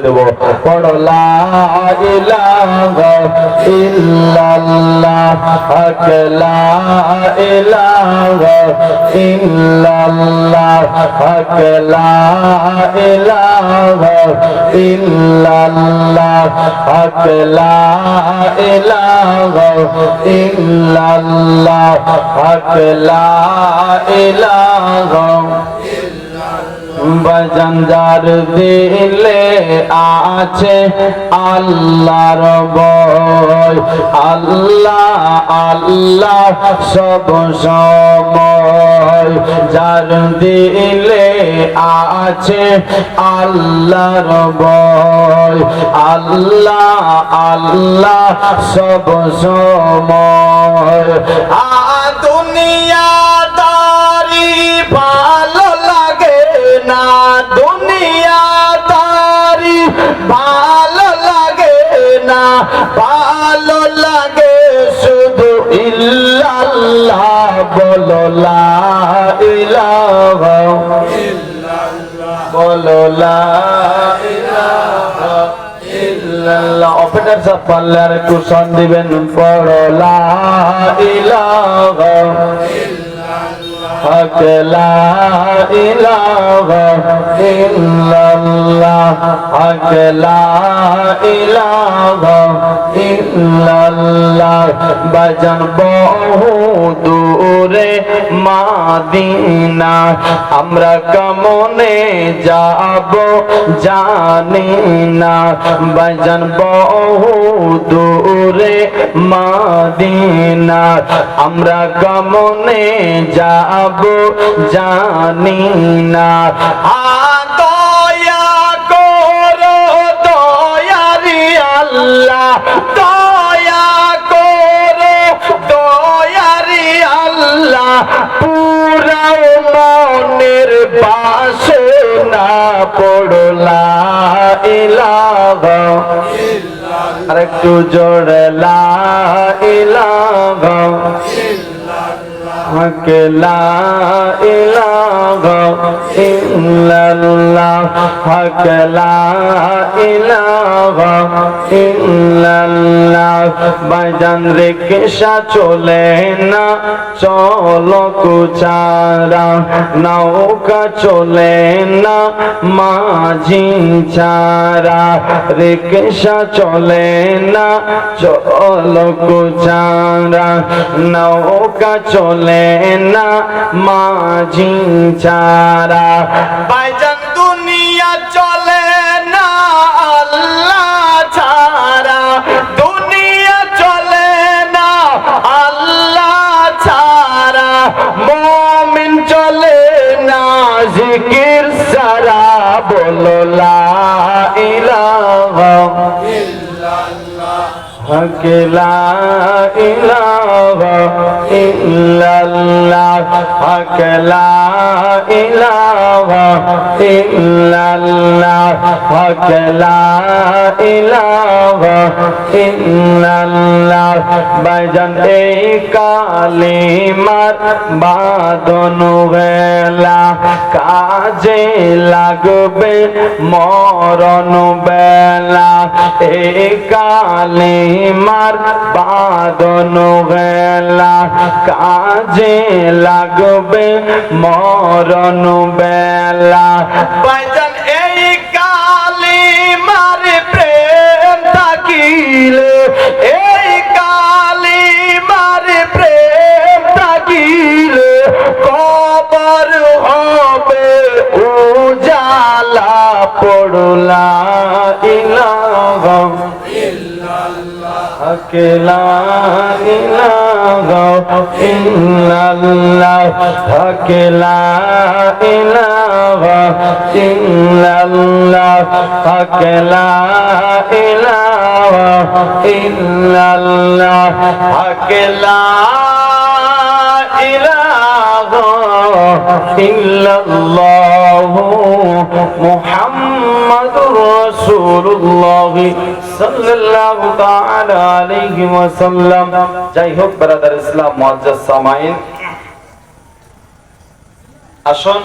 দেব। পড়ো লা ইলাহা ইল্লাল্লাহ, হক লা ইলাহা ইল্লাল্লাহ, হক লা ইলাহা ইল্লাল্লাহ, হক লা ইলাহা ইল্লাল্লাহ, হক লা ইলাহা। বাজানদার দিলে আছে আল্লাহর ভয়, আল্লাহ আল্লাহ সব সময়। যার দিলে আছে আল্লাহর ভয়, আল্লাহ আল্লাহ সব সময়। দুনিয়াদারি ভালো লাগে না, দুনিয়াদারি ভালো লাগে না, ভালো লাগে শুধু ইল্লাল্লাহ। বলো লা ইলাহা ইল্লাল্লাহ, বলো লা ইলাহা ইল্লাল্লাহ। অপেটার সাথে পারলে আর একটু সন দিবেন। পড়ো লা ইলাহা হক লা ইলাহা ইল্লাল্লাহ, হক লা ইলাহা ইল্লাল্লাহ। বাজান বহু দূরে মাদিনা, আমরা কেমনে যাব জানি না। বাজান বহু দূরে মাদিনা, আমরা কেমনে যাব জানি না। দয়া করো দয়ারি আল্লাহ, দয়া করো দয়ারি আল্লাহ। পুরাও মনের বাসনা, পড়ো লা ইলাহা ইল্লাল্লাহ, আরেকটু জোরে লা ইলাহা হক লা ইলাহা ইল্লাল্লাহ, হক লা ইলাহা ইল্লাল্লাহ। বাজান রিকশা চলে না চলো কুচারা, নৌকা চলে না মাঝি ছাড়া। রিকশা চলে না চলো কুচারা, নৌকা চলে না মাঝি ছাড়া। ভাইজান দুনিয়া চলে না আল্লাহ ছাড়া, দুনিয়া চলে না আল্লাহ ছাড়া। মুমিন চলে না জিকির ছাড়া, বলো লা ইলাহা ইল্লাল্লাহ, হক লা ইলাহা ইল্লাল্লাহ, হক লা ইলাহা ইল্লাল্লাহ, হক লা ইলাহা ইল্লাল্লাহ। ভাইজান এই কালিমার বাঁধন বেলা, কাজে লাগবে মরণ বেলা। এই কালিমার বাঁধন বেলা, কাজে লাগবে মরণ বেলা। ভাইজান এই কালিমার প্রেম থাকিলে, এই কালিমার প্রেম থাকিলে কবর হবে উজালা। পড়ো লা ইলাহা ইল্লাল্লাহ, হক লা ইলাহা ইল্লাল্লাহ, হক লা ইলাহা ইল্লাল্লাহ, হক লা ইলাহা ইল্লাল্লাহ, হক লা ইলাহা ইল্লাল্লাহ, মুহাম্মাদুর রাসূলুল্লাহ সাল্লাল্লাহু তাআলা আলাইহি ওয়াসাল্লাম। যাই হোক ব্রাদার ইসলাম মুআজ্জাজ সামাইন, আসুন